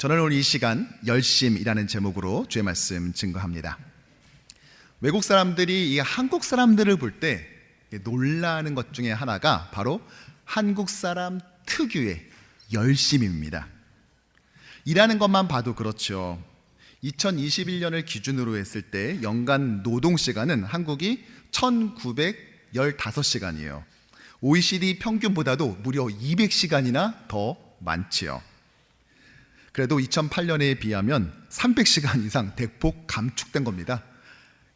저는 오늘 이 시간 열심이라는 제목으로 주의 말씀 증거합니다. 외국 사람들이 이 한국 사람들을 볼 때 놀라는 것 중에 하나가 바로 한국 사람 특유의 열심입니다. 일하는 것만 봐도 그렇죠. 2021년을 기준으로 했을 때 연간 노동시간은 한국이 1915시간이에요. OECD 평균보다도 무려 200시간이나 더 많지요. 그래도 2008년에 비하면 300시간 이상 대폭 감축된 겁니다.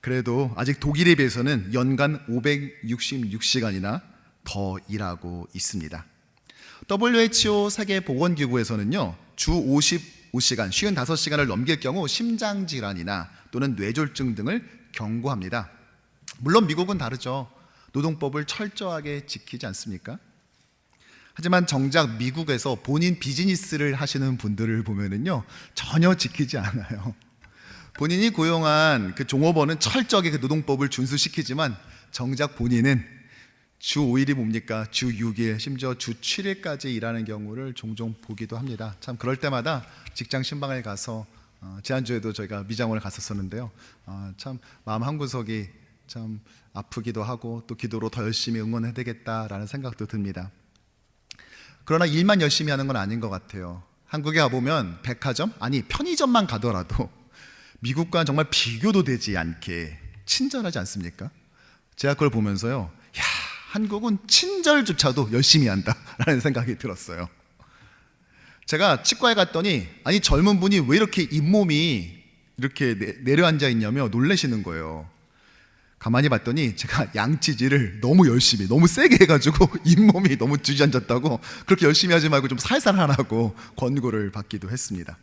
그래도 아직 독일에 비해서는 연간 566시간이나 더 일하고 있습니다. WHO 세계보건기구에서는요, 주 55시간, 55시간을 넘길 경우 심장질환이나 또는 뇌졸중 등을 경고합니다. 물론 미국은 다르죠. 노동법을 철저하게 지키지 않습니까? 하지만 정작 미국에서 본인 비즈니스를 하시는 분들을 보면은요, 전혀 지키지 않아요. 본인이 고용한 그 종업원은 철저하게 그 노동법을 준수시키지만 정작 본인은 주 5일이 뭡니까? 주 6일, 심지어 주 7일까지 일하는 경우를 종종 보기도 합니다. 참 그럴 때마다 직장 신방을 가서 지난주에도 저희가 미장원을 갔었었는데요, 참 마음 한구석이 참 아프기도 하고 또 기도로 더 열심히 응원해야 되겠다라는 생각도 듭니다. 그러나 일만 열심히 하는 건 아닌 것 같아요. 한국에 가보면 백화점, 아니 편의점만 가더라도 미국과는 정말 비교도 되지 않게 친절하지 않습니까? 제가 그걸 보면서요, 야, 한국은 친절조차도 열심히 한다라는 생각이 들었어요. 제가 치과에 갔더니 아니 젊은 분이 왜 이렇게 잇몸이 이렇게 내려앉아 있냐며 놀라시는 거예요. 가만히 봤더니 제가 양치질을 너무 열심히, 너무 세게 해가지고 잇몸이 너무 주저앉았다고, 그렇게 열심히 하지 말고 좀 살살 하라고 권고를 받기도 했습니다.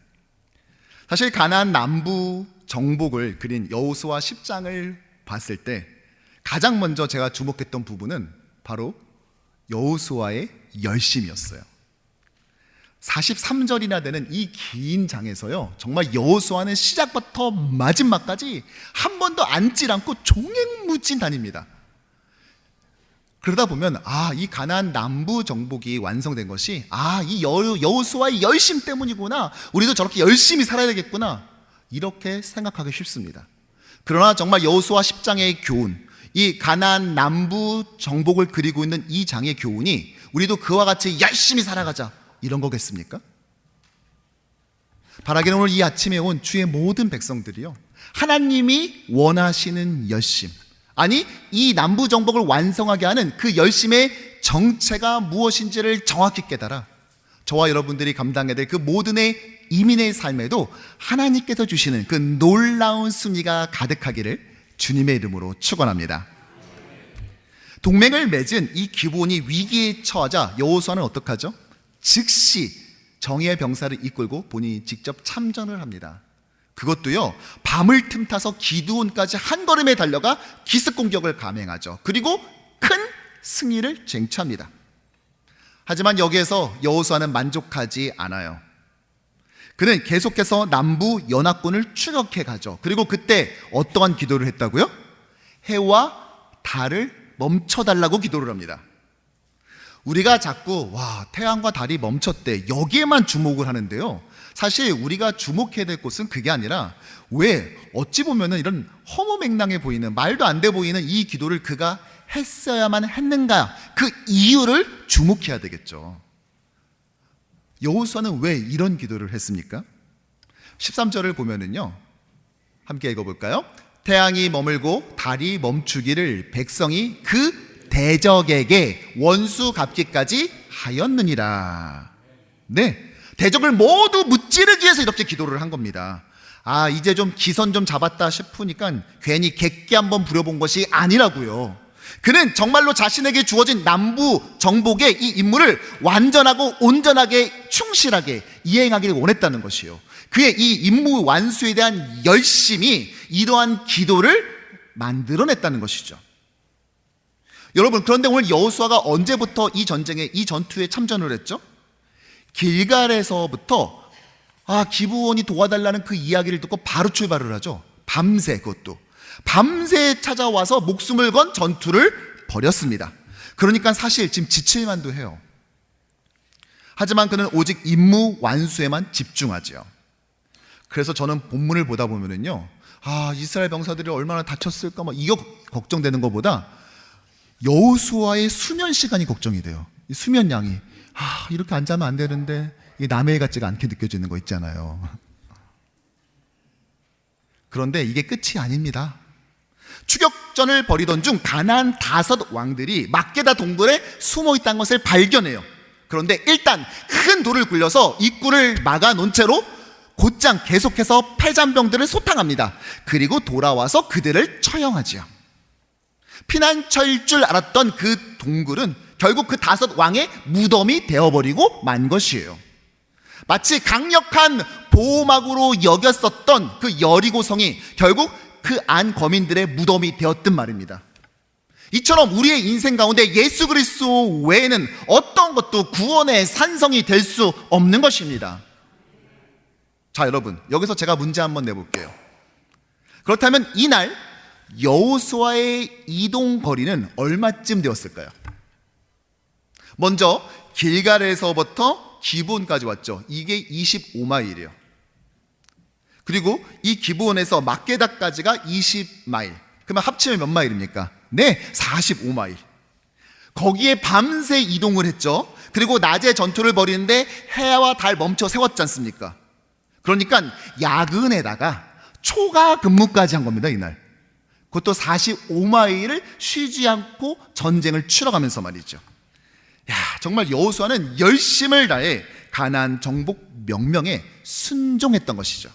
사실 가나안 남부 정복을 그린 여호수아 10장을 봤을 때 가장 먼저 제가 주목했던 부분은 바로 여호수아의 열심이었어요. 43절이나 되는 이 긴 장에서요, 정말 여호수아는 시작부터 마지막까지 한 번도 앉질 않고 종횡무진 다닙니다. 그러다 보면 이 가나안 남부 정복이 완성된 것이 이 여호수아의 열심 때문이구나, 우리도 저렇게 열심히 살아야 되겠구나, 이렇게 생각하기 쉽습니다. 그러나 정말 여호수아 10장의 교훈, 이 가나안 남부 정복을 그리고 있는 이 장의 교훈이 우리도 그와 같이 열심히 살아가자, 이런 거겠습니까? 바라기는 오늘 이 아침에 온 주의 모든 백성들이요, 하나님이 원하시는 열심, 아니 이 남부 정복을 완성하게 하는 그 열심의 정체가 무엇인지를 정확히 깨달아 저와 여러분들이 감당해야 될 그 모든의 이민의 삶에도 하나님께서 주시는 그 놀라운 승리가 가득하기를 주님의 이름으로 축원합니다. 동맹을 맺은 이 기브온이 위기에 처하자 여호수아는 어떻게 하죠? 즉시 정예의 병사를 이끌고 본인이 직접 참전을 합니다. 그것도요, 밤을 틈타서 기드온까지 한 걸음에 달려가 기습 공격을 감행하죠. 그리고 큰 승리를 쟁취합니다. 하지만 여기에서 여호수아는 만족하지 않아요. 그는 계속해서 남부 연합군을 추격해 가죠. 그리고 그때 어떠한 기도를 했다고요? 해와 달을 멈춰달라고 기도를 합니다. 우리가 자꾸 태양과 달이 멈췄대, 여기에만 주목을 하는데요, 사실 우리가 주목해야 될 곳은 그게 아니라 왜 어찌 보면은 이런 허무맹랑해 보이는, 말도 안 돼 보이는 이 기도를 그가 했어야만 했는가, 그 이유를 주목해야 되겠죠. 여호수아는 왜 이런 기도를 했습니까? 13절을 보면은요, 함께 읽어볼까요? 태양이 머물고 달이 멈추기를 백성이 그 대적에게 원수 갚기까지 하였느니라. 네, 대적을 모두 무찌르기 위해서 이렇게 기도를 한 겁니다. 이제 좀 기선 좀 잡았다 싶으니까 괜히 객기 한번 부려본 것이 아니라고요. 그는 정말로 자신에게 주어진 남부 정복의 이 임무를 완전하고 온전하게 충실하게 이행하기를 원했다는 것이요, 그의 이 임무 완수에 대한 열심이 이러한 기도를 만들어냈다는 것이죠. 여러분, 그런데 오늘 여호수아가 언제부터 이 전투에 참전을 했죠? 길갈에서부터 기브온이 도와달라는 그 이야기를 듣고 바로 출발을 하죠. 밤새, 그것도 밤새 찾아와서 목숨을 건 전투를 벌였습니다. 그러니까 사실 지금 지칠만도 해요. 하지만 그는 오직 임무 완수에만 집중하죠. 그래서 저는 본문을 보다 보면은요, 이스라엘 병사들이 얼마나 다쳤을까 막 이거 걱정되는 것보다 여호수아의 수면 시간이 걱정이 돼요. 이 수면 양이 이렇게 안 자면 안 되는데 이게 남의 애 같지가 않게 느껴지는 거 있잖아요. 그런데 이게 끝이 아닙니다. 추격전을 벌이던 중 가나안 5 왕들이 막게다 동굴에 숨어 있다는 것을 발견해요. 그런데 일단 큰 돌을 굴려서 입구를 막아 놓은 채로 곧장 계속해서 패잔병들을 소탕합니다. 그리고 돌아와서 그들을 처형하지요. 피난처일 줄 알았던 그 동굴은 결국 그 5 왕의 무덤이 되어버리고 만 것이에요. 마치 강력한 보호막으로 여겼었던 그 여리고성이 결국 그 안 거민들의 무덤이 되었든 말입니다. 이처럼 우리의 인생 가운데 예수 그리스도 외에는 어떤 것도 구원의 산성이 될 수 없는 것입니다. 자, 여러분, 여기서 제가 문제 한번 내볼게요. 그렇다면 이날 여호수아의 이동 거리는 얼마쯤 되었을까요? 먼저 길갈에서부터 기브온까지 왔죠. 이게 25마일이에요. 그리고 이 기브온에서 막게다까지가 20마일. 그러면 합치면 몇 마일입니까? 네, 45마일. 거기에 밤새 이동을 했죠. 그리고 낮에 전투를 벌이는데 해와 달 멈춰 세웠지 않습니까? 그러니까 야근에다가 초과 근무까지 한 겁니다, 이날. 그것도 45마일을 쉬지 않고 전쟁을 치러가면서 말이죠. 정말 여호수아는 열심을 다해 가나안 정복 명령에 순종했던 것이죠.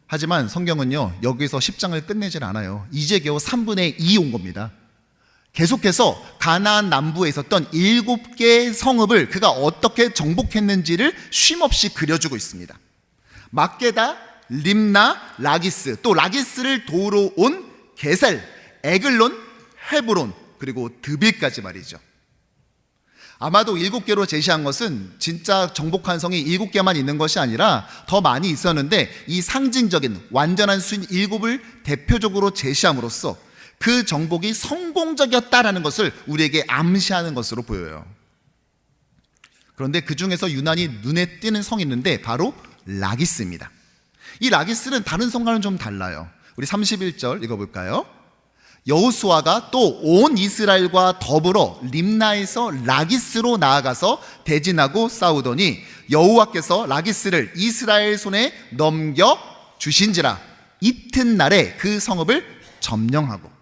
하지만 성경은요, 여기서 10장을 끝내질 않아요. 이제 겨우 3분의 2 온 겁니다. 계속해서 가나안 남부에 있었던 7개의 성읍을 그가 어떻게 정복했는지를 쉼없이 그려주고 있습니다. 막게다, 림나, 라기스, 또 라기스를 도우러 온 게셀, 에글론, 헤브론, 그리고 드빌까지 말이죠. 아마도 7개로 제시한 것은 진짜 정복한 성이 7개만 있는 것이 아니라 더 많이 있었는데, 이 상징적인 완전한 수인 7을 대표적으로 제시함으로써 그 정복이 성공적이었다라는 것을 우리에게 암시하는 것으로 보여요. 그런데 그 중에서 유난히 눈에 띄는 성이 있는데 바로 라기스입니다. 이 라기스는 다른 성과는 좀 달라요. 우리 31절 읽어볼까요? 여호수아가 또 온 이스라엘과 더불어 림나에서 라기스로 나아가서 대진하고 싸우더니 여호와께서 라기스를 이스라엘 손에 넘겨 주신지라 이튿날에 그 성읍을 점령하고.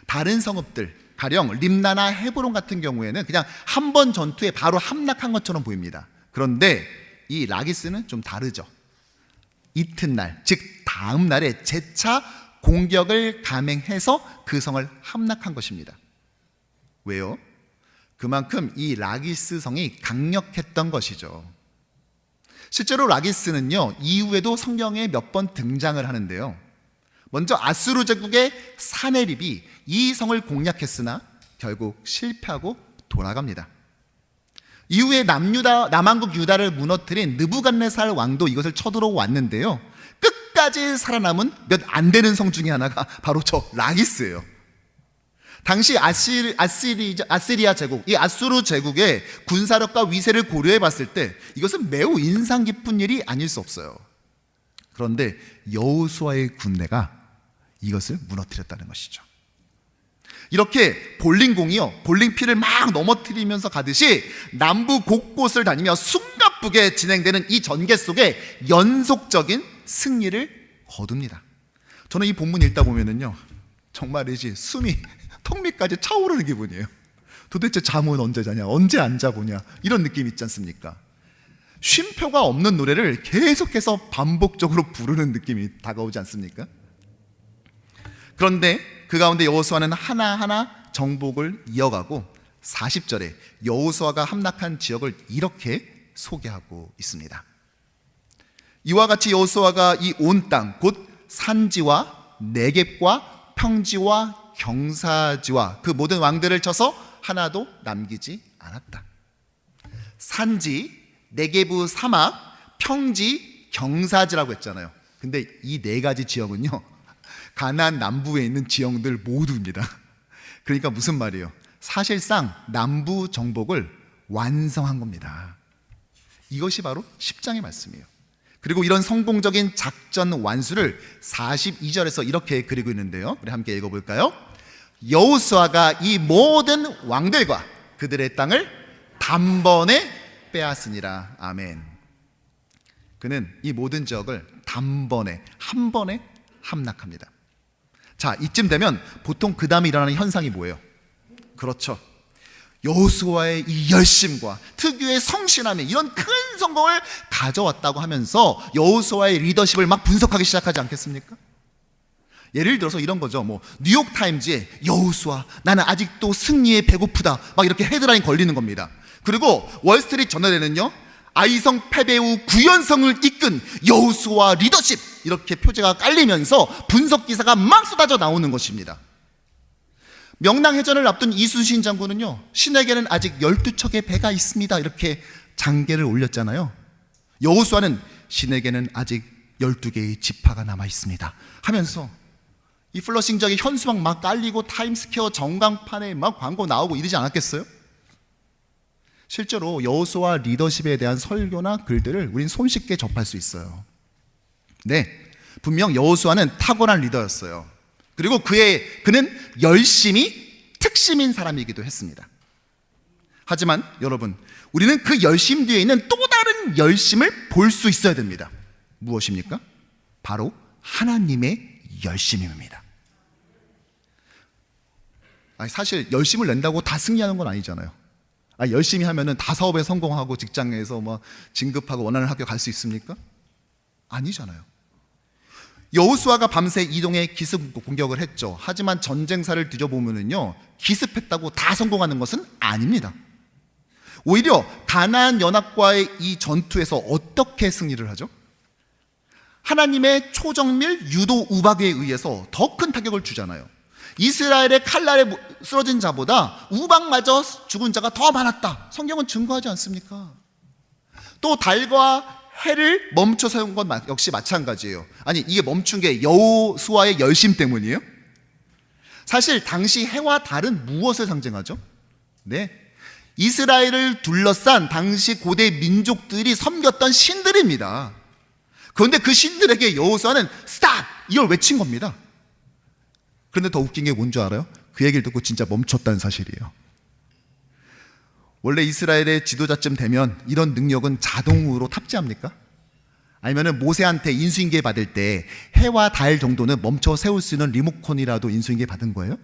다른 성읍들, 가령 림나나 헤브론 같은 경우에는 그냥 한 번 전투에 바로 함락한 것처럼 보입니다. 그런데 이 라기스는 좀 다르죠. 이튿날, 즉 다음 날에 재차 공격을 감행해서 그 성을 함락한 것입니다. 왜요? 그만큼 이 라기스 성이 강력했던 것이죠. 실제로 라기스는요, 이후에도 성경에 몇 번 등장을 하는데요. 먼저 아수르 제국의 사네립이 이 성을 공략했으나 결국 실패하고 돌아갑니다. 이후에 남한국 유다를 무너뜨린 느부갓네살 왕도 이것을 쳐들어왔는데요, 끝까지 살아남은 몇 안 되는 성 중에 하나가 바로 저 라기스예요. 당시 아시리아 제국, 이 아수르 제국의 군사력과 위세를 고려해 봤을 때 이것은 매우 인상 깊은 일이 아닐 수 없어요. 그런데 여호수아의 군대가 이것을 무너뜨렸다는 것이죠. 이렇게 볼링공이요, 볼링핀을 막 넘어뜨리면서 가듯이 남부 곳곳을 다니며 숨가쁘게 진행되는 이 전개 속에 연속적인 승리를 거둡니다. 저는 이 본문 읽다 보면은요, 정말이지 숨이 턱 밑까지 차오르는 기분이에요. 도대체 잠은 언제 자냐, 언제 안 자보냐, 이런 느낌 있지 않습니까? 쉼표가 없는 노래를 계속해서 반복적으로 부르는 느낌이 다가오지 않습니까? 그런데 그 가운데 여호수아는 하나하나 정복을 이어가고 40절에 여호수아가 함락한 지역을 이렇게 소개하고 있습니다. 이와 같이 여호수아가 이 온 땅 곧 산지와 네겝과 평지와 경사지와 그 모든 왕들을 쳐서 하나도 남기지 않았다. 산지, 네겝의 사막, 평지, 경사지라고 했잖아요. 근데 이 4가지 지역은요, 가나안 남부에 있는 지역들 모두입니다. 그러니까 무슨 말이에요? 사실상 남부 정복을 완성한 겁니다. 이것이 바로 10장의 말씀이에요. 그리고 이런 성공적인 작전 완수를 42절에서 이렇게 그리고 있는데요. 우리 함께 읽어볼까요? 여호수아가 이 모든 왕들과 그들의 땅을 단번에 빼앗으니라. 아멘. 그는 이 모든 지역을 단번에, 한 번에 함락합니다. 자, 이쯤 되면 보통 그 다음에 일어나는 현상이 뭐예요? 그렇죠, 여호수아의 이 열심과 특유의 성실함이 이런 큰 성공을 가져왔다고 하면서 여호수아의 리더십을 막 분석하기 시작하지 않겠습니까? 예를 들어서 이런 거죠. 뉴욕타임즈에 여호수아 나는 아직도 승리에 배고프다 막 이렇게 헤드라인 걸리는 겁니다. 그리고 월스트리트 저널에는요, 아이성 패배 후 9연승을 이끈 여호수아 리더십 이렇게 표제가 깔리면서 분석 기사가 막 쏟아져 나오는 것입니다. 명랑해전을 앞둔 이순신 장군은요, 신에게는 아직 12척의 배가 있습니다 이렇게 장계를 올렸잖아요. 여호수아는 신에게는 아직 12개의 지파가 남아 있습니다 하면서 이 플러싱 지역에 현수막 막 깔리고 타임스퀘어 전광판에 막 광고 나오고 이러지 않았겠어요? 실제로 여호수아 리더십에 대한 설교나 글들을 우린 손쉽게 접할 수 있어요. 네, 분명 여호수아는 탁월한 리더였어요. 그리고 그는 열심히 특심인 사람이기도 했습니다. 하지만 여러분, 우리는 그 열심 뒤에 있는 또 다른 열심을 볼 수 있어야 됩니다. 무엇입니까? 바로 하나님의 열심입니다. 사실 열심을 낸다고 다 승리하는 건 아니잖아요. 열심히 하면은 다 사업에 성공하고 직장에서 진급하고 원하는 학교 갈 수 있습니까? 아니잖아요. 여호수아가 밤새 이동해 기습 공격을 했죠. 하지만 전쟁사를 뒤져보면은요, 기습했다고 다 성공하는 것은 아닙니다. 오히려 가나안 연합과의 이 전투에서 어떻게 승리를 하죠? 하나님의 초정밀 유도 우박에 의해서 더 큰 타격을 주잖아요. 이스라엘의 칼날에 쓰러진 자보다 우박마저 죽은 자가 더 많았다. 성경은 증거하지 않습니까? 또 달과 해를 멈춰 세운 건 역시 마찬가지예요. 아니, 이게 멈춘 게 여호수아의 열심 때문이에요? 사실 당시 해와 달은 무엇을 상징하죠? 네, 이스라엘을 둘러싼 당시 고대 민족들이 섬겼던 신들입니다. 그런데 그 신들에게 여호수아는 스탑! 이걸 외친 겁니다. 그런데 더 웃긴 게 뭔지 알아요? 그 얘기를 듣고 진짜 멈췄다는 사실이에요. 원래 이스라엘의 지도자쯤 되면 이런 능력은 자동으로 탑재합니까? 아니면 모세한테 인수인계 받을 때 해와 달 정도는 멈춰 세울 수 있는 리모컨이라도 인수인계 받은 거예요?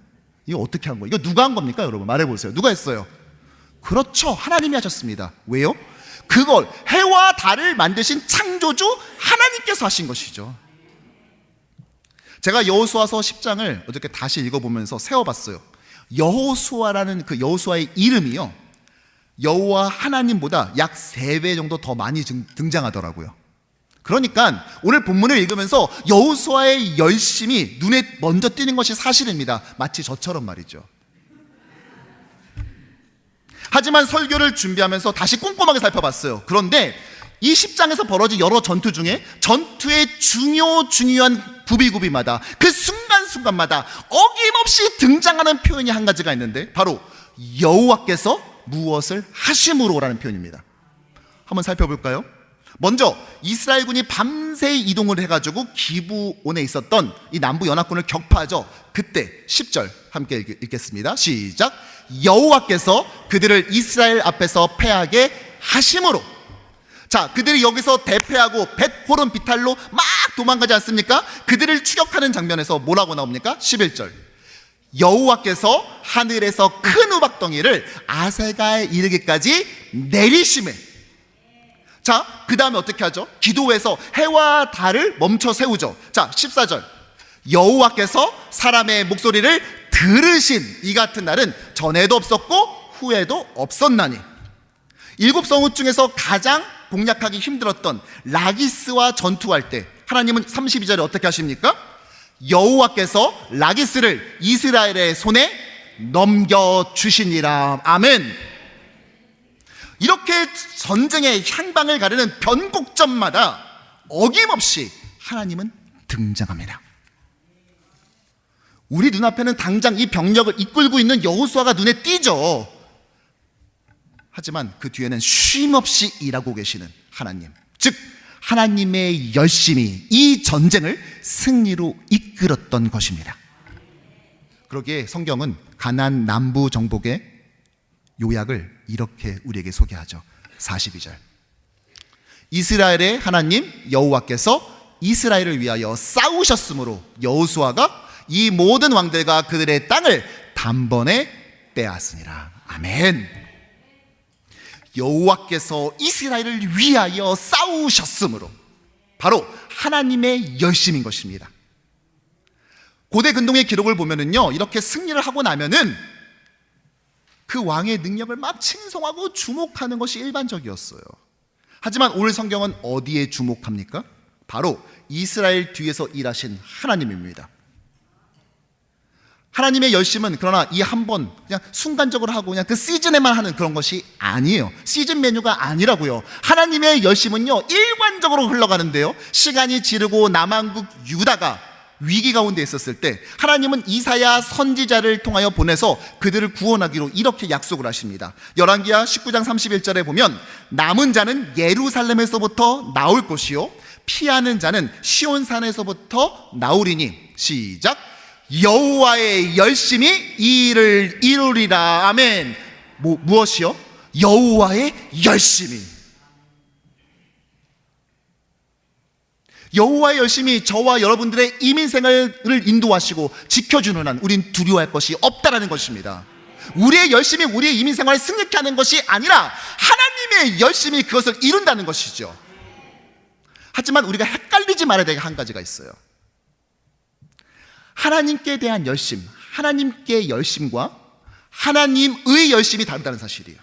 이거 어떻게 한 거예요? 이거 누가 한 겁니까? 여러분 말해보세요. 누가 했어요? 그렇죠, 하나님이 하셨습니다. 왜요? 그걸 해와 달을 만드신 창조주 하나님께서 하신 것이죠. 제가 여호수아서 10장을 어저께 다시 읽어보면서 세어봤어요. 여호수아라는 그 여호수아의 이름이요, 여호와 하나님보다 약 3배 정도 더 많이 등장하더라고요. 그러니까 오늘 본문을 읽으면서 여호수아의 열심이 눈에 먼저 띄는 것이 사실입니다. 마치 저처럼 말이죠. 하지만 설교를 준비하면서 다시 꼼꼼하게 살펴봤어요. 그런데 이 10장에서 벌어진 여러 전투 중에 전투의 중요한 구비구비마다 그 순간순간마다 어김없이 등장하는 표현이 한 가지가 있는데 바로 여호와께서 무엇을 하심으로라는 표현입니다. 한번 살펴볼까요? 먼저 이스라엘군이 밤새 이동을 해가지고 기브온에 있었던 이 남부 연합군을 격파하죠. 그때 10절 함께 읽겠습니다. 시작. 여호와께서 그들을 이스라엘 앞에서 패하게 하심으로. 자, 그들이 여기서 대패하고 벳호론 비탈로 막 도망가지 않습니까? 그들을 추격하는 장면에서 뭐라고 나옵니까? 11절. 여호와께서 하늘에서 큰 우박덩이를 아세가에 이르기까지 내리심에. 자, 그 다음에 어떻게 하죠? 기도해서 해와 달을 멈춰 세우죠. 자, 14절. 여호와께서 사람의 목소리를 들으신 이 같은 날은 전에도 없었고 후에도 없었나니. 7성읍 중에서 가장 공략하기 힘들었던 라기스와 전투할 때 하나님은 32절에 어떻게 하십니까? 여호와께서 라기스를 이스라엘의 손에 넘겨주시니라. 아멘. 이렇게 전쟁의 향방을 가르는 변곡점마다 어김없이 하나님은 등장합니다. 우리 눈앞에는 당장 이 병력을 이끌고 있는 여호수아가 눈에 띄죠. 하지만 그 뒤에는 쉼없이 일하고 계시는 하나님, 즉 하나님의 열심이 이 전쟁을 승리로 이끌었던 것입니다. 그러기에 성경은 가나안 남부 정복의 요약을 이렇게 우리에게 소개하죠. 42절. 이스라엘의 하나님 여호와께서 이스라엘을 위하여 싸우셨으므로 여호수아가 이 모든 왕들과 그들의 땅을 단번에 빼앗으니라. 아멘. 여호와께서 이스라엘을 위하여 싸우셨으므로, 바로 하나님의 열심인 것입니다. 고대 근동의 기록을 보면은요, 이렇게 승리를 하고 나면은 그 왕의 능력을 막 칭송하고 주목하는 것이 일반적이었어요. 하지만 오늘 성경은 어디에 주목합니까? 바로 이스라엘 뒤에서 일하신 하나님입니다. 하나님의 열심은 그러나 이 한 번 그냥 순간적으로 하고 그냥 그 시즌에만 하는 그런 것이 아니에요. 시즌 메뉴가 아니라고요. 하나님의 열심은요, 일관적으로 흘러가는데요, 시간이 지르고 남한국 유다가 위기 가운데 있었을 때 하나님은 이사야 선지자를 통하여 보내서 그들을 구원하기로 이렇게 약속을 하십니다. 열왕기하 19장 31절에 보면 남은 자는 예루살렘에서부터 나올 것이요 피하는 자는 시온산에서부터 나오리니, 시작, 여호와의 열심이 이 일을 이루리라. 아멘. 무엇이요? 여호와의 열심이. 여호와의 열심이 저와 여러분들의 이민생활을 인도하시고 지켜주는 한 우린 두려워할 것이 없다라는 것입니다. 우리의 열심이 우리의 이민생활을 승리케 하는 것이 아니라 하나님의 열심이 그것을 이룬다는 것이죠. 하지만 우리가 헷갈리지 말아야 될 한 가지가 있어요. 하나님께 대한 열심, 하나님께 열심과 하나님의 열심이 다르다는 사실이에요.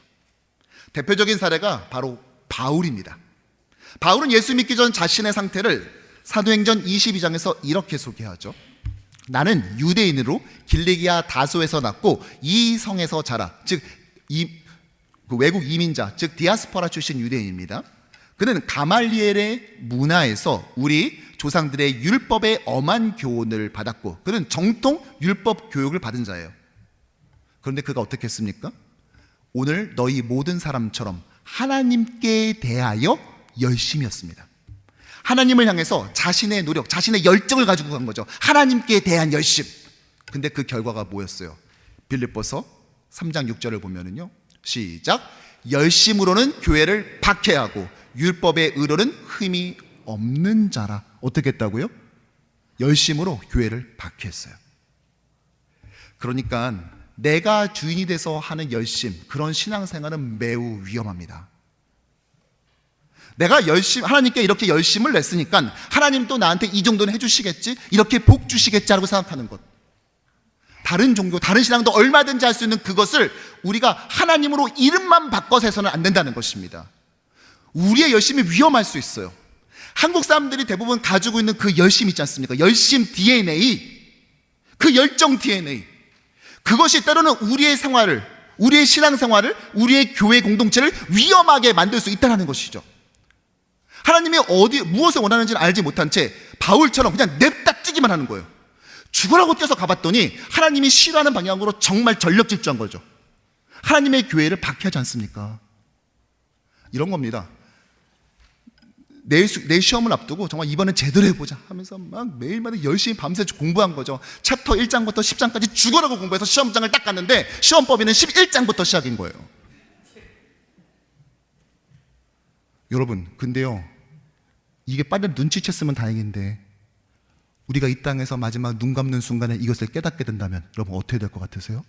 대표적인 사례가 바로 바울입니다. 바울은 예수 믿기 전 자신의 상태를 사도행전 22장에서 이렇게 소개하죠. 나는 유대인으로 길리기아 다소에서 났고 이 성에서 자라. 즉 외국 이민자, 즉 디아스포라 출신 유대인입니다. 그는 가말리엘의 문화에서 우리 조상들의 율법의 엄한 교훈을 받았고 그는 정통 율법 교육을 받은 자예요. 그런데 그가 어떻게 했습니까? 오늘 너희 모든 사람처럼 하나님께 대하여 열심이었습니다. 하나님을 향해서 자신의 노력, 자신의 열정을 가지고 간 거죠. 하나님께 대한 열심. 근데 그 결과가 뭐였어요? 빌립보서 3장 6절을 보면은요, 시작, 열심으로는 교회를 박해하고 율법의 의로는 흠이 없는 자라. 어떻게 했다고요? 열심으로 교회를 박해했어요. 그러니까 내가 주인이 돼서 하는 열심, 그런 신앙생활은 매우 위험합니다. 내가 하나님께 이렇게 열심을 냈으니까 하나님도 나한테 이 정도는 해주시겠지, 이렇게 복 주시겠지 하고 생각하는 것. 다른 종교, 다른 신앙도 얼마든지 할 수 있는 그것을 우리가 하나님으로 이름만 바꿔서 해서는 안 된다는 것입니다. 우리의 열심이 위험할 수 있어요. 한국 사람들이 대부분 가지고 있는 그 열심 있지 않습니까? 열심 DNA, 그 열정 DNA, 그것이 때로는 우리의 생활을, 우리의 신앙생활을, 우리의 교회 공동체를 위험하게 만들 수 있다는 것이죠. 하나님이 무엇을 원하는지는 알지 못한 채 바울처럼 그냥 냅다 뛰기만 하는 거예요. 죽으라고 뛰어서 가봤더니 하나님이 싫어하는 방향으로 정말 전력 질주한 거죠. 하나님의 교회를 박해하지 않습니까? 이런 겁니다. 내 시험을 앞두고 정말 이번엔 제대로 해보자 하면서 막 매일마다 열심히 밤새 공부한 거죠. 챕터 1장부터 10장까지 죽으라고 공부해서 시험장을 딱 갔는데 시험법에는 11장부터 시작인 거예요. 여러분, 근데요, 이게 빨리 눈치챘으면 다행인데 우리가 이 땅에서 마지막 눈 감는 순간에 이것을 깨닫게 된다면 여러분 어떻게 될 것 같으세요?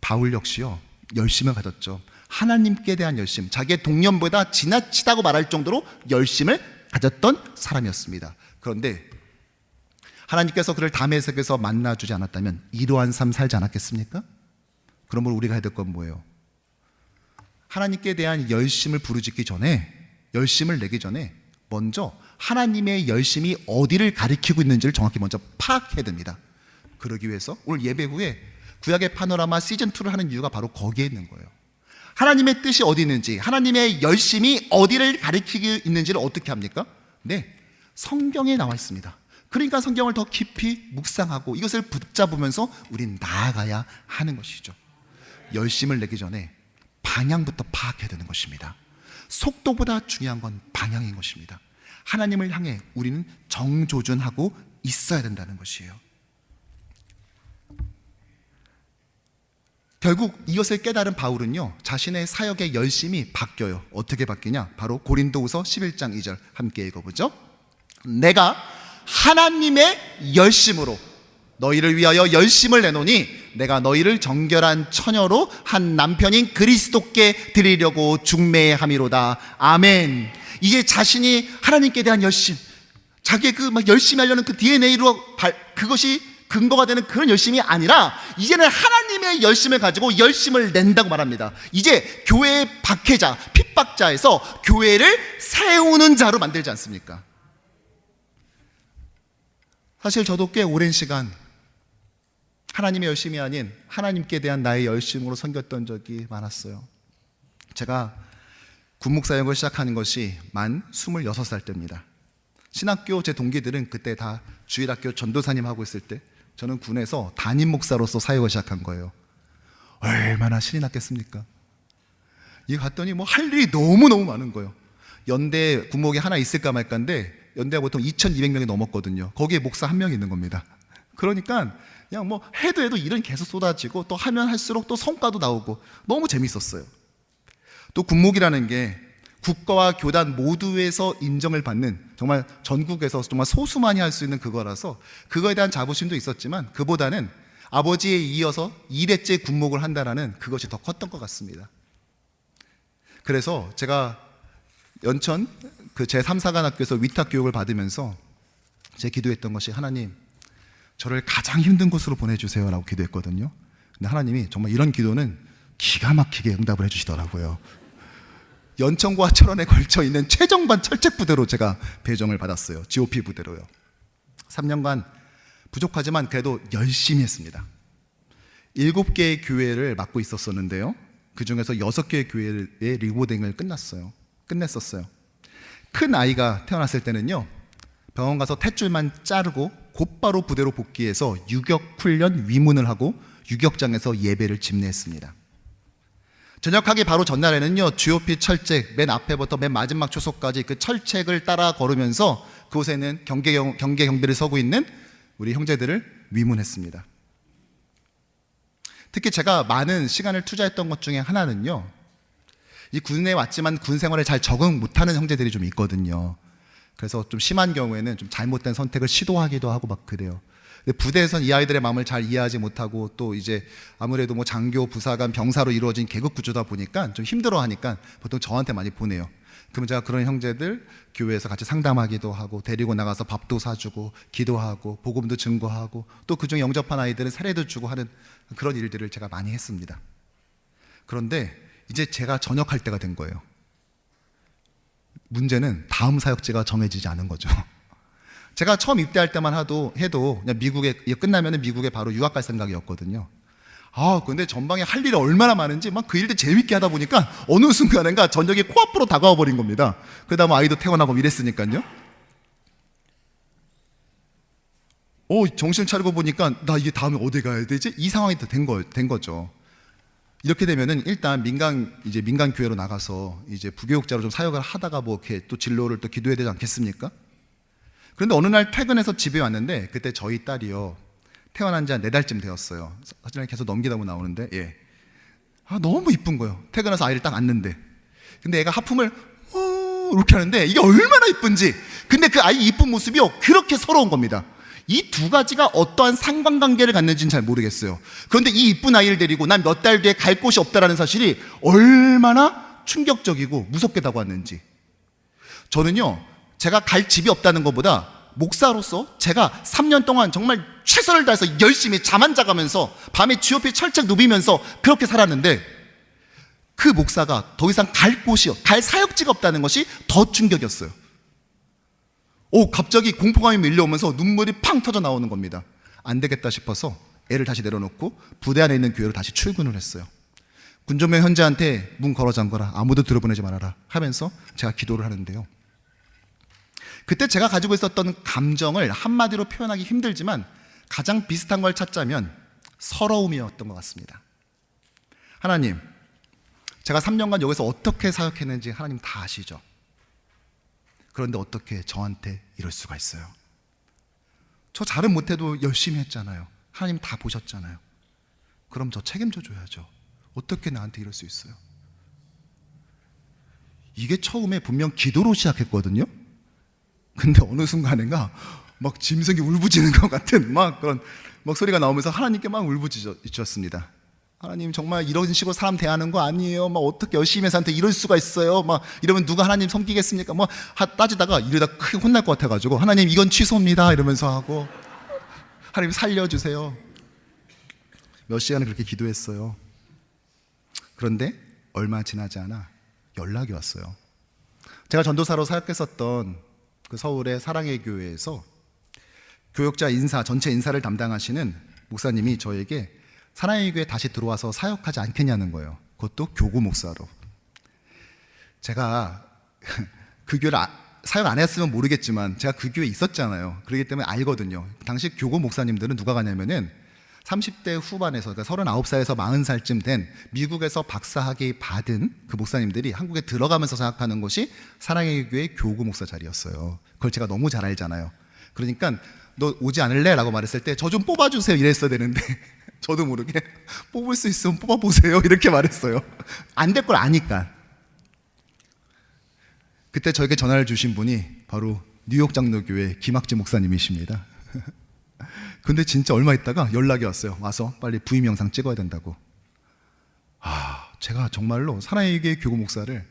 바울 역시요, 열심을 가졌죠. 하나님께 대한 열심, 자기의 동년보다 지나치다고 말할 정도로 열심을 가졌던 사람이었습니다. 그런데 하나님께서 그를 다메섹에서 만나주지 않았다면 이러한 삶 살지 않았겠습니까? 그러므로 우리가 해야 될 건 뭐예요? 하나님께 대한 열심을 부르짖기 전에, 열심을 내기 전에 먼저 하나님의 열심이 어디를 가리키고 있는지를 정확히 먼저 파악해야 됩니다. 그러기 위해서 오늘 예배 후에 구약의 파노라마 시즌2를 하는 이유가 바로 거기에 있는 거예요. 하나님의 뜻이 어디 있는지, 하나님의 열심이 어디를 가리키고 있는지를 어떻게 합니까? 네, 성경에 나와 있습니다. 그러니까 성경을 더 깊이 묵상하고 이것을 붙잡으면서 우린 나아가야 하는 것이죠. 열심을 내기 전에 방향부터 파악해야 되는 것입니다. 속도보다 중요한 건 방향인 것입니다. 하나님을 향해 우리는 정조준하고 있어야 된다는 것이에요. 결국 이것을 깨달은 바울은요, 자신의 사역의 열심이 바뀌어요. 어떻게 바뀌냐? 바로 고린도후서 11장 2절 함께 읽어보죠. 내가 하나님의 열심으로 너희를 위하여 열심을 내노니 내가 너희를 정결한 처녀로 한 남편인 그리스도께 드리려고 중매함이로다. 아멘. 이제 자신이 하나님께 대한 열심, 자기의 그 막 열심히 하려는 그 DNA로 그것이 근거가 되는 그런 열심이 아니라 이제는 하나님의 열심을 가지고 열심을 낸다고 말합니다. 이제 교회의 박해자, 핍박자에서 교회를 세우는 자로 만들지 않습니까? 사실 저도 꽤 오랜 시간 하나님의 열심이 아닌 하나님께 대한 나의 열심으로 섬겼던 적이 많았어요. 제가 군목사역을 시작하는 것이 만 26살 때입니다. 신학교 제 동기들은 그때 다 주일학교 전도사님 하고 있을 때 저는 군에서 담임 목사로서 사역을 시작한 거예요. 얼마나 신이 났겠습니까? 이 갔더니 뭐 할 일이 너무너무 많은 거예요. 연대 군목이 하나 있을까 말까인데 연대가 보통 2,200명이 넘었거든요. 거기에 목사 한 명이 있는 겁니다. 그러니까 그냥 뭐 해도 일은 계속 쏟아지고 또 하면 할수록 또 성과도 나오고 너무 재밌었어요. 또 군목이라는 게 국가와 교단 모두에서 인정을 받는, 정말 전국에서 정말 소수만이 할 수 있는 그거라서 그거에 대한 자부심도 있었지만 그보다는 아버지에 이어서 2대째 군목을 한다라는 그것이 더 컸던 것 같습니다. 그래서 제가 연천 그 제3사관학교에서 위탁 교육을 받으면서 제 기도했던 것이 하나님, 저를 가장 힘든 곳으로 보내주세요 라고 기도했거든요. 근데 하나님이 정말 이런 기도는 기가 막히게 응답을 해주시더라고요. 연천과 철원에 걸쳐 있는 최정반 철책 부대로 제가 배정을 받았어요. GOP 부대로요. 3년간 부족하지만 그래도 열심히 했습니다. 7개의 교회를 맡고 있었었는데요, 그 중에서 6개의 교회의 리모델링을 끝냈었어요. 큰 아이가 태어났을 때는요, 병원 가서 탯줄만 자르고 곧바로 부대로 복귀해서 유격 훈련 위문을 하고 유격장에서 예배를 집례했습니다. 전역하기 바로 전날에는요, GOP 철책 맨 앞에부터 맨 마지막 초소까지 그 철책을 따라 걸으면서 그곳에는 경계를 서고 있는 우리 형제들을 위문했습니다. 특히 제가 많은 시간을 투자했던 것 중에 하나는요, 이 군에 왔지만 군 생활에 잘 적응 못하는 형제들이 좀 있거든요. 그래서 좀 심한 경우에는 좀 잘못된 선택을 시도하기도 하고 막 그래요. 근데 부대에서는 이 아이들의 마음을 잘 이해하지 못하고 또 이제 아무래도 뭐 장교, 부사관, 병사로 이루어진 계급 구조다 보니까 좀 힘들어하니까 보통 저한테 많이 보내요. 그러면 제가 그런 형제들 교회에서 같이 상담하기도 하고 데리고 나가서 밥도 사주고 기도하고 복음도 증거하고 또 그중에 영접한 아이들은 사례도 주고 하는 그런 일들을 제가 많이 했습니다. 그런데 이제 제가 전역할 때가 된 거예요. 문제는 다음 사역지가 정해지지 않은 거죠. 제가 처음 입대할 때만 해도 그냥 미국에 끝나면 미국에 바로 유학 갈 생각이었거든요. 근데 전방에 할 일이 얼마나 많은지 막 그 일들 재밌게 하다 보니까 어느 순간인가 전역이 코앞으로 다가와 버린 겁니다. 그러다 뭐 아이도 태어나고 이랬으니까요. 정신 차리고 보니까 나 이게 다음에 어디 가야 되지? 이 상황이 된 거죠. 이렇게 되면은 일단 민간 교회로 나가서 이제 부교육자로 좀 사역을 하다가 뭐 이렇게 또 진로를 또 기도해야 되지 않겠습니까? 그런데 어느 날 퇴근해서 집에 왔는데 그때 저희 딸이요, 태어난 지 한 4달쯤 되었어요. 사진을 계속 넘기다 보면 나오는데 너무 이쁜 거예요. 퇴근해서 아이를 딱 안는데 근데 애가 하품을 이렇게 하는데 이게 얼마나 이쁜지. 근데 그 아이 이쁜 모습이요, 그렇게 서러운 겁니다. 이 두 가지가 어떠한 상관관계를 갖는지는 잘 모르겠어요. 그런데 이 이쁜 아이를 데리고 난 몇 달 뒤에 갈 곳이 없다라는 사실이 얼마나 충격적이고 무섭게 다가왔는지. 저는요, 제가 갈 집이 없다는 것보다 목사로서 제가 3년 동안 정말 최선을 다해서 열심히 잠 안 자가면서 밤에 GOP 철책 누비면서 그렇게 살았는데 그 목사가 더 이상 갈 사역지가 없다는 것이 더 충격이었어요. 갑자기 공포감이 밀려오면서 눈물이 팡 터져 나오는 겁니다. 안 되겠다 싶어서 애를 다시 내려놓고 부대 안에 있는 교회로 다시 출근을 했어요. 군종병 현재한테 문 걸어 잠궈라, 아무도 들어보내지 말아라 하면서 제가 기도를 하는데요, 그때 제가 가지고 있었던 감정을 한마디로 표현하기 힘들지만 가장 비슷한 걸 찾자면 서러움이었던 것 같습니다. 하나님, 제가 3년간 여기서 어떻게 사역했는지 하나님 다 아시죠? 그런데 어떻게 저한테 이럴 수가 있어요? 저 잘은 못해도 열심히 했잖아요. 하나님 다 보셨잖아요. 그럼 저 책임져 줘야죠. 어떻게 나한테 이럴 수 있어요? 이게 처음에 분명 기도로 시작했거든요. 근데 어느 순간인가 막 짐승이 울부짖는 것 같은 막 그런 막 소리가 나오면서 하나님께 막 울부짖었습니다. 하나님 정말 이런 식으로 사람 대하는 거 아니에요. 막 어떻게 열심히 해서 한테 이럴 수가 있어요. 막 이러면 누가 하나님 섬기겠습니까? 뭐 따지다가 이러다 크게 혼날 것 같아가지고 하나님 이건 취소입니다 이러면서 하고 하나님 살려주세요. 몇 시간을 그렇게 기도했어요. 그런데 얼마 지나지 않아 연락이 왔어요. 제가 전도사로 사역했었던 그 서울의 사랑의 교회에서 교역자 인사, 전체 인사를 담당하시는 목사님이 저에게 사랑의 교회에 다시 들어와서 사역하지 않겠냐는 거예요. 그것도 교구 목사로. 제가 그 교회를 사역 안 했으면 모르겠지만 제가 그 교회에 있었잖아요. 그렇기 때문에 알거든요. 당시 교구 목사님들은 누가 가냐면은 30대 후반에서, 그러니까 39살에서 40살쯤 된 미국에서 박사학위 받은 그 목사님들이 한국에 들어가면서 사역하는 곳이 사랑의 교회 교구 목사 자리였어요. 그걸 제가 너무 잘 알잖아요. 그러니까 너 오지 않을래? 라고 말했을 때 저 좀 뽑아주세요 이랬어야 되는데 저도 모르게 뽑을 수 있으면 뽑아보세요 이렇게 말했어요. 안 될 걸 아니까. 그때 저에게 전화를 주신 분이 바로 뉴욕 장로교회 김학재 목사님이십니다. 근데 진짜 얼마 있다가 연락이 왔어요. 와서 빨리 부임 영상 찍어야 된다고. 제가 정말로 사랑의 교회 교구 목사를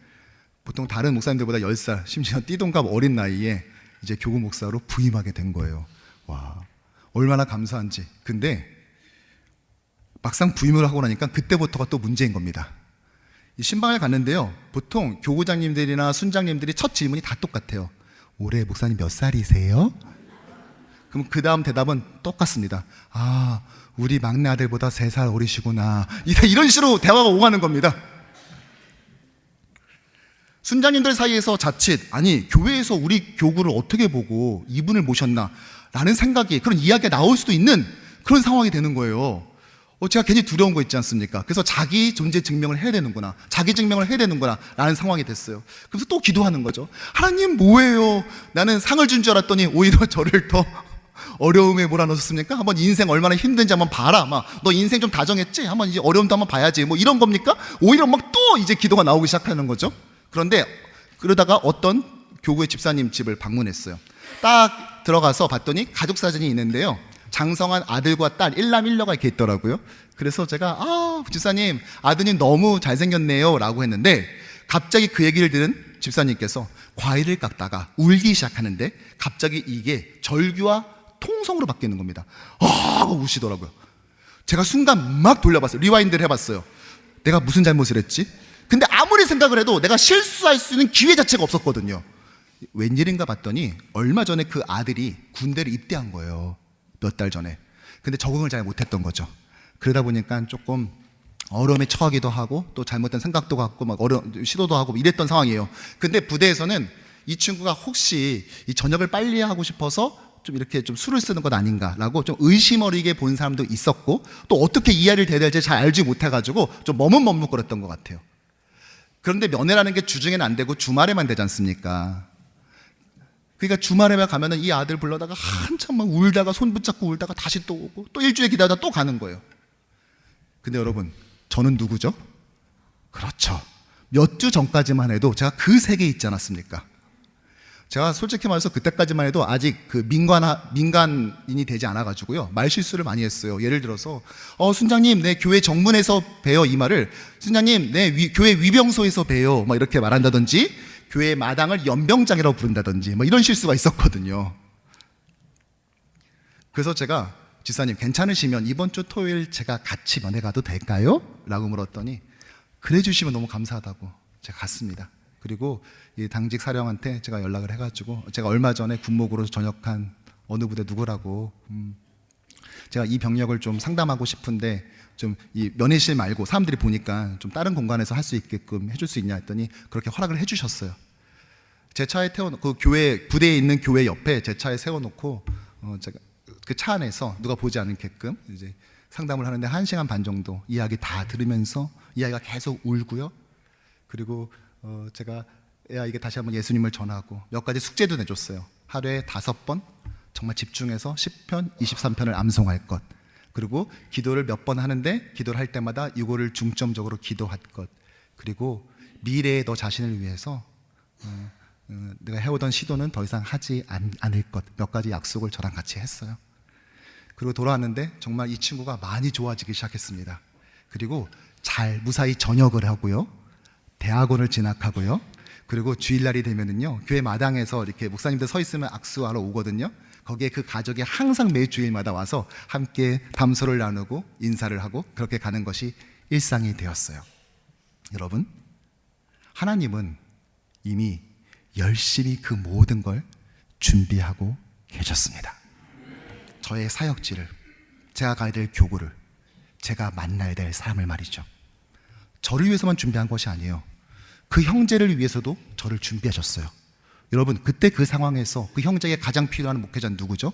보통 다른 목사님들보다 10살 심지어 띠동갑 어린 나이에 이제 교구 목사로 부임하게 된 거예요. 와, 얼마나 감사한지. 근데 막상 부임을 하고 나니까 그때부터가 또 문제인 겁니다. 이 신방을 갔는데요, 보통 교구장님들이나 순장님들이 첫 질문이 다 똑같아요. 올해 목사님 몇 살이세요? 그럼 그 다음 대답은 똑같습니다. 우리 막내 아들보다 3살 어리시구나. 이런 식으로 대화가 오가는 겁니다. 순장님들 사이에서 자칫 아니 교회에서 우리 교구를 어떻게 보고 이분을 모셨나 라는 생각이, 그런 이야기가 나올 수도 있는 그런 상황이 되는 거예요. 제가 괜히 두려운 거 있지 않습니까? 그래서 자기 존재 증명을 해야 되는구나, 자기 증명을 해야 되는구나 라는 상황이 됐어요. 그래서 또 기도하는 거죠. 하나님 뭐예요? 나는 상을 준 줄 알았더니 오히려 저를 더 어려움에 몰아넣으셨습니까? 한번 인생 얼마나 힘든지 한번 봐라. 너 인생 좀 다정했지? 한번 이제 어려움도 한번 봐야지. 뭐 이런 겁니까? 오히려 막 또 이제 기도가 나오기 시작하는 거죠. 그런데 그러다가 어떤 교구의 집사님 집을 방문했어요. 딱 들어가서 봤더니 가족 사진이 있는데요, 장성한 아들과 딸 1남 1녀가 이렇게 있더라고요. 그래서 제가 집사님 아드님 너무 잘생겼네요 라고 했는데, 갑자기 그 얘기를 들은 집사님께서 과일을 깎다가 울기 시작하는데 갑자기 이게 절규와 통성으로 바뀌는 겁니다. 하고 우시더라고요. 제가 순간 막 돌려봤어요. 리와인드를 해봤어요. 내가 무슨 잘못을 했지? 근데 아무리 생각을 해도 내가 실수할 수 있는 기회 자체가 없었거든요. 웬일인가 봤더니 얼마 전에 그 아들이 군대를 입대한 거예요. 몇 달 전에. 근데 적응을 잘 못했던 거죠. 그러다 보니까 조금 어려움에 처하기도 하고 또 잘못된 생각도 갖고 막 시도도 하고 이랬던 상황이에요. 근데 부대에서는 이 친구가 혹시 이 전역을 빨리 하고 싶어서 좀 이렇게 좀 술을 쓰는 것 아닌가라고 좀 의심 어리게 본 사람도 있었고, 또 어떻게 이해를 해야 될지 잘 알지 못해가지고 좀 머뭇머뭇거렸던 것 같아요. 그런데 면회라는 게 주중에는 안 되고 주말에만 되지 않습니까? 그러니까 주말에만 가면은 이 아들 불러다가 한참 막 울다가 손 붙잡고 울다가 다시 또 오고 또 일주일 기다리다 또 가는 거예요. 근데 여러분, 저는 누구죠? 그렇죠. 몇 주 전까지만 해도 제가 그 세계에 있지 않았습니까? 제가 솔직히 말해서 그때까지만 해도 아직 그 민간인이 되지 않아가지고요, 말실수를 많이 했어요. 예를 들어서 순장님 내 교회 정문에서 봬요 이 말을 순장님 내 교회 위병소에서 봬요 막 이렇게 말한다든지, 교회 마당을 연병장이라고 부른다든지 뭐 이런 실수가 있었거든요. 그래서 제가 집사님 괜찮으시면 이번 주 토요일 제가 같이 면회 가도 될까요? 라고 물었더니 그래 주시면 너무 감사하다고 제가 갔습니다. 그리고 이 당직 사령한테 제가 연락을 해가지고, 제가 얼마 전에 군목으로 전역한 어느 부대 누구라고 제가 이 병력을 좀 상담하고 싶은데 좀 이 면회실 말고 사람들이 보니까 좀 다른 공간에서 할 수 있게끔 해줄 수 있냐 했더니 그렇게 허락을 해주셨어요. 제 차에 그 교회 부대에 있는 교회 옆에 제 차에 세워놓고 제가 그 차 안에서 누가 보지 않게끔 이제 상담을 하는데 1시간 반 정도 이야기 다 들으면서 이 아이가 계속 울고요. 그리고 제가 야 이게 다시 한번 예수님을 전하고 몇 가지 숙제도 내줬어요. 하루에 5번 정말 집중해서 10편, 23편을 암송할 것. 그리고 기도를 몇 번 하는데 기도를 할 때마다 이거를 중점적으로 기도할 것. 그리고 미래의 너 자신을 위해서 내가 해오던 시도는 더 이상 하지 않을 것. 몇 가지 약속을 저랑 같이 했어요. 그리고 돌아왔는데 정말 이 친구가 많이 좋아지기 시작했습니다. 그리고 잘 무사히 전역을 하고요, 대학원을 진학하고요, 그리고 주일날이 되면은요 교회 마당에서 이렇게 목사님들 서 있으면 악수하러 오거든요. 거기에 그 가족이 항상 매 주일마다 와서 함께 담소를 나누고 인사를 하고 그렇게 가는 것이 일상이 되었어요. 여러분, 하나님은 이미 열심히 그 모든 걸 준비하고 계셨습니다. 저의 사역지를, 제가 가야 될 교구를, 제가 만나야 될 사람을 말이죠. 저를 위해서만 준비한 것이 아니에요. 그 형제를 위해서도 저를 준비하셨어요. 여러분, 그때 그 상황에서 그 형제에게 가장 필요한 목회자는 누구죠?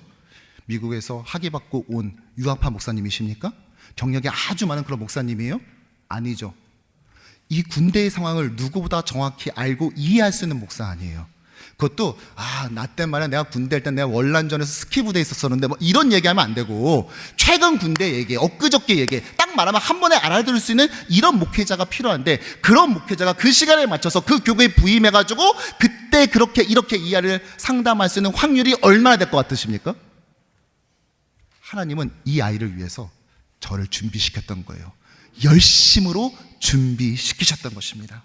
미국에서 학위받고 온 유학파 목사님이십니까? 경력이 아주 많은 그런 목사님이에요? 아니죠. 이 군대의 상황을 누구보다 정확히 알고 이해할 수 있는 목사 아니에요. 그것도 나 때 말이야 내가 군대 할 때 내가 월남전에서 스키 부대에 있었었는데 뭐 이런 얘기하면 안 되고, 최근 군대 얘기, 엊그저께 얘기 딱 말하면 한 번에 알아들을 수 있는 이런 목회자가 필요한데, 그런 목회자가 그 시간에 맞춰서 그 교회에 부임해가지고 그때 그렇게 이렇게 이해를 상담할 수 있는 확률이 얼마나 될 것 같으십니까? 하나님은 이 아이를 위해서 저를 준비시켰던 거예요. 열심으로 준비시키셨던 것입니다.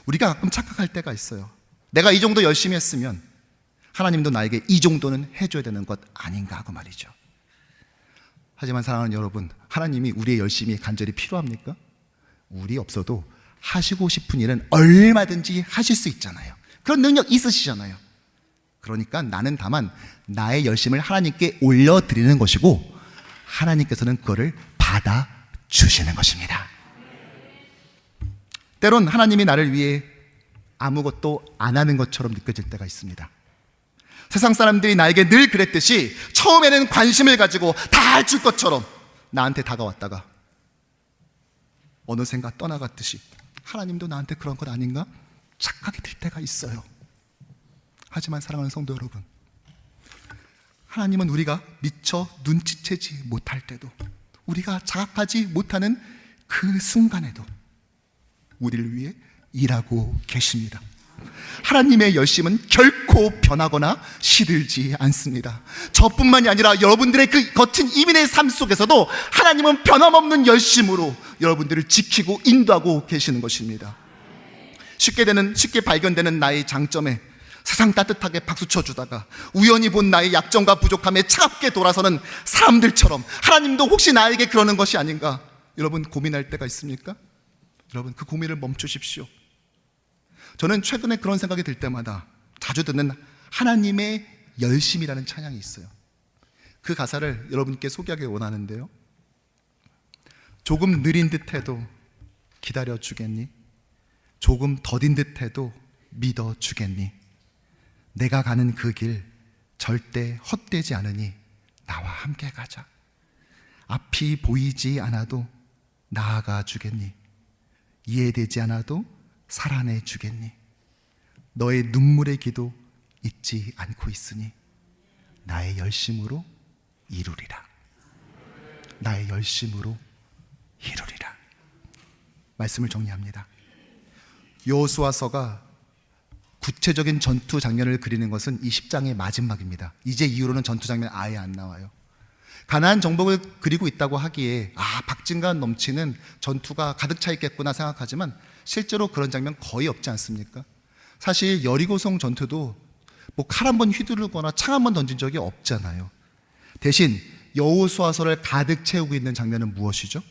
우리가 가끔 착각할 때가 있어요. 내가 이 정도 열심히 했으면 하나님도 나에게 이 정도는 해줘야 되는 것 아닌가 하고 말이죠. 하지만 사랑하는 여러분, 하나님이 우리의 열심이 간절히 필요합니까? 우리 없어도 하시고 싶은 일은 얼마든지 하실 수 있잖아요. 그런 능력 있으시잖아요. 그러니까 나는 다만 나의 열심을 하나님께 올려드리는 것이고, 하나님께서는 그거를 받아주시는 것입니다. 때론 하나님이 나를 위해 아무것도 안 하는 것처럼 느껴질 때가 있습니다. 세상 사람들이 나에게 늘 그랬듯이 처음에는 관심을 가지고 다 해줄 것처럼 나한테 다가왔다가 어느샌가 떠나갔듯이 하나님도 나한테 그런 것 아닌가 착각이 들 때가 있어요. 하지만 사랑하는 성도 여러분, 하나님은 우리가 미처 눈치채지 못할 때도, 우리가 자각하지 못하는 그 순간에도 우리를 위해 일하고 계십니다. 하나님의 열심은 결코 변하거나 시들지 않습니다. 저뿐만이 아니라 여러분들의 그 거친 이민의 삶 속에서도 하나님은 변함없는 열심으로 여러분들을 지키고 인도하고 계시는 것입니다. 쉽게 발견되는 나의 장점에 세상 따뜻하게 박수 쳐주다가 우연히 본 나의 약점과 부족함에 차갑게 돌아서는 사람들처럼 하나님도 혹시 나에게 그러는 것이 아닌가, 여러분 고민할 때가 있습니까? 여러분, 그 고민을 멈추십시오. 저는 최근에 그런 생각이 들 때마다 자주 듣는 하나님의 열심이라는 찬양이 있어요. 그 가사를 여러분께 소개하기 원하는데요. 조금 느린 듯해도 기다려주겠니? 조금 더딘 듯해도 믿어주겠니? 내가 가는 그 길 절대 헛되지 않으니 나와 함께 가자. 앞이 보이지 않아도 나아가 주겠니? 이해되지 않아도 살아내 주겠니? 너의 눈물의 기도 잊지 않고 있으니 나의 열심으로 이루리라. 나의 열심으로 이루리라. 말씀을 정리합니다. 여호수아서가 구체적인 전투 장면을 그리는 것은 이 10장의 마지막입니다. 이제 이후로는 전투 장면 아예 안 나와요. 가나안 정복을 그리고 있다고 하기에 박진감 넘치는 전투가 가득 차 있겠구나 생각하지만 실제로 그런 장면 거의 없지 않습니까? 사실 여리고성 전투도 뭐 칼 한 번 휘두르거나 창 한 번 던진 적이 없잖아요. 대신 여호수아서를 가득 채우고 있는 장면은 무엇이죠?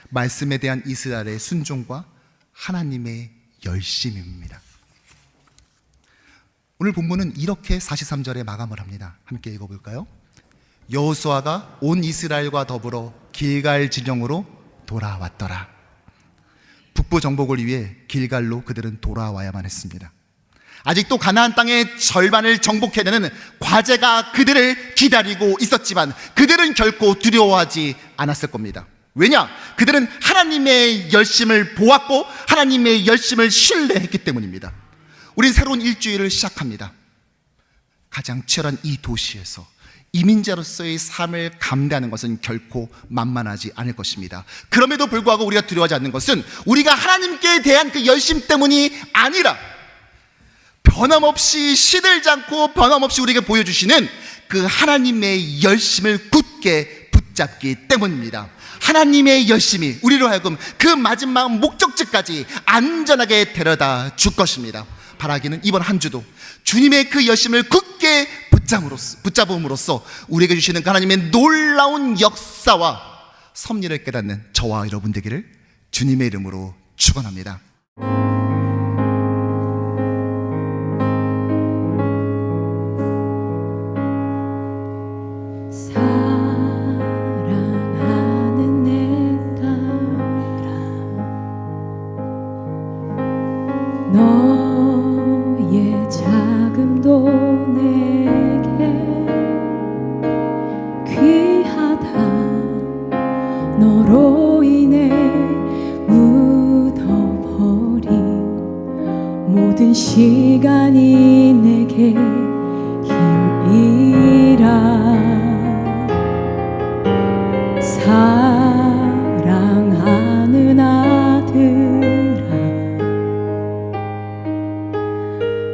말씀에 대한 이스라엘의 순종과 하나님의 열심입니다. 오늘 본문은 이렇게 43절에 마감을 합니다. 함께 읽어볼까요? 여호수아가 온 이스라엘과 더불어 길갈 진영으로 돌아왔더라. 북부 정복을 위해 길갈로 그들은 돌아와야만 했습니다. 아직도 가나안 땅의 절반을 정복해내는 과제가 그들을 기다리고 있었지만 그들은 결코 두려워하지 않았을 겁니다. 왜냐? 그들은 하나님의 열심을 보았고 하나님의 열심을 신뢰했기 때문입니다. 우린 새로운 일주일을 시작합니다. 가장 치열한 이 도시에서 이민자로서의 삶을 감내하는 것은 결코 만만하지 않을 것입니다. 그럼에도 불구하고 우리가 두려워하지 않는 것은 우리가 하나님께 대한 그 열심 때문이 아니라 변함없이 시들지 않고 변함없이 우리에게 보여주시는 그 하나님의 열심을 굳게 붙잡기 때문입니다. 하나님의 열심이 우리로 하여금 그 마지막 목적지까지 안전하게 데려다 줄 것입니다. 바라기는 이번 한 주도 주님의 그 열심을 굳게 붙잡음으로써 우리에게 주시는 하나님의 놀라운 역사와 섭리를 깨닫는 저와 여러분 되기를 주님의 이름으로 축원합니다. 사랑하는 내 딸아, 너의 자금도 너로 인해 묻어버린 모든 시간이 내게 힘이라. 사랑하는 아들아,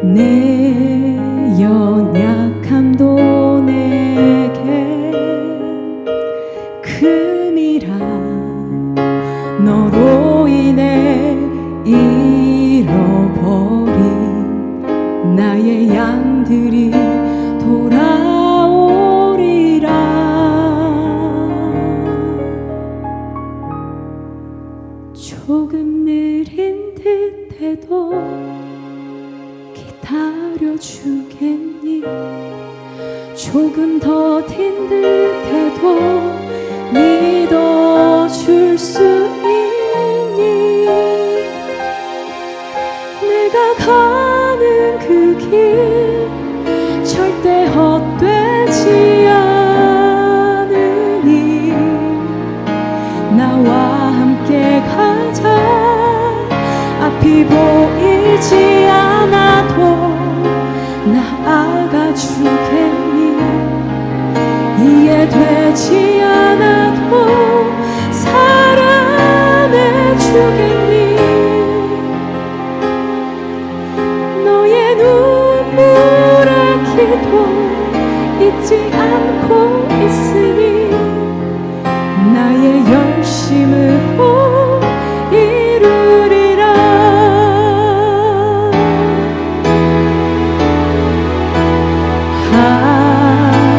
내 연약함도 내게 금이라. 너로 인해 잃어버린 나의 양들이 돌아오리라. 조금 느린 듯해도 기다려주겠니? 조금 더딘 듯해도 믿어줄 수 있니? 내가 가는 그 길 절대 헛되지 않으니 나와 함께 가자. 앞이 보이지 않아도 나아가 주겠니? 이해되지 않아도 사랑해 주겠니? 너의 눈물의 기도 잊지 않고 있으니 나의 열심으로 이루리라.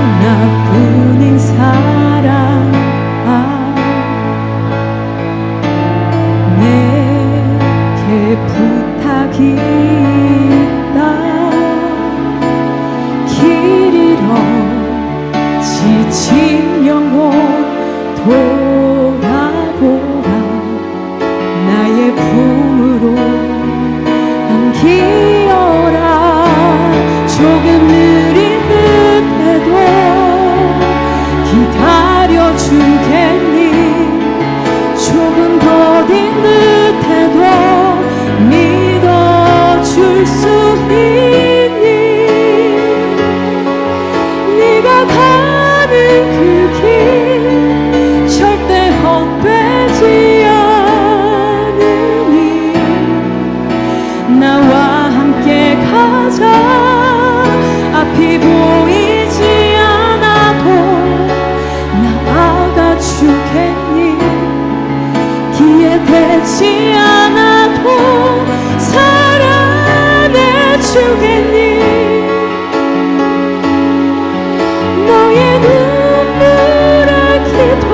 하나뿐인 사랑 내게 부탁이 있다. 길 잃어 지친 영혼 돌아보라. 나의 품으로 안기어라. 조금 느린 듯해도 기다려주겠니? 조금 더딘 듯해도 믿어줄 수 있니? 네가 가는 그 길 절대 헛되지 않으니 나와 함께 가자. 앞이 보이지 않아도 나아가 주겠니? 기회되지 않아도 사랑해 주겠니? 너의 눈물의 기도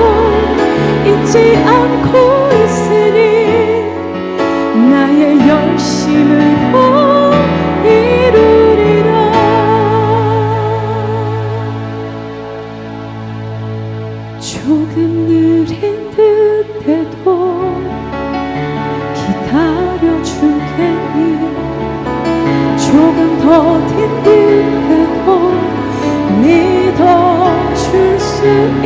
잊지 않고 있으니 나의 열심으로 이루리라. 조금 느린 듯해도 기다려주겠니? 조금 더딘 듯해도 믿어줄 수 있니?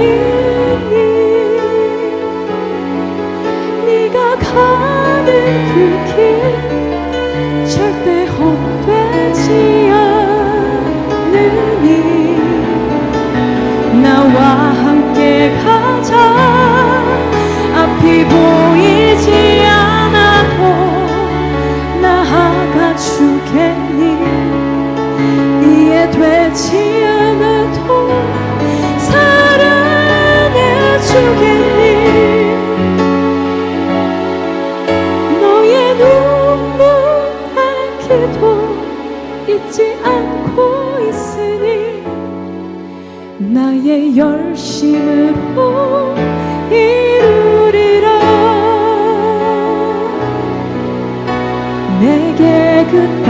주겠니 이해되지 않아도 사랑해 주겠니 너의 눈물 기도 잊지 않고 있으니 나의 열심으로 이루리라 내게 그